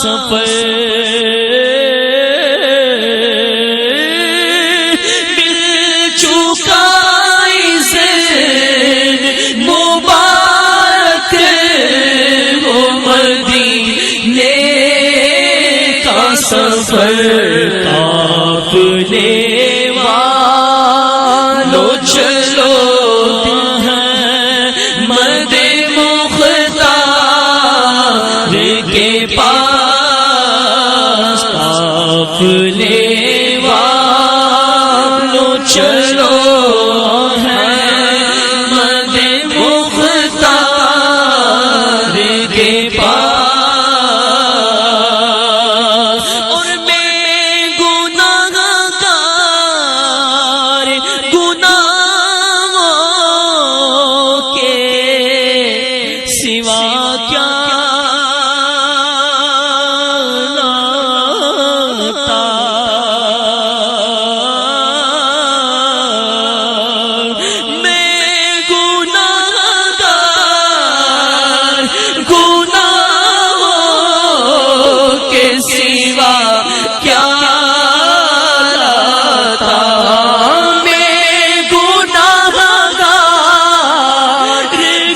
سفر مل چکا زین مبارک وہ مدینے کا سفر قافلے والو چلو مد مختار کے پاس قافلے والو چلو مد مختار کے پاس اور میں گناہگار گناہوں کے سوا کیا لاتا میں گناہگار گناہوں کے سوا کیا لاتا میں گناہگار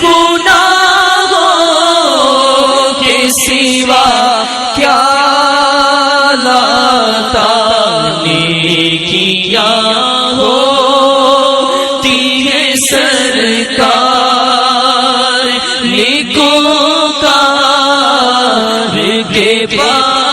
گناہوں کے سوا کیا لاتا نیکیاں ہوتی ہیں سرکار نیکوکار کے پاس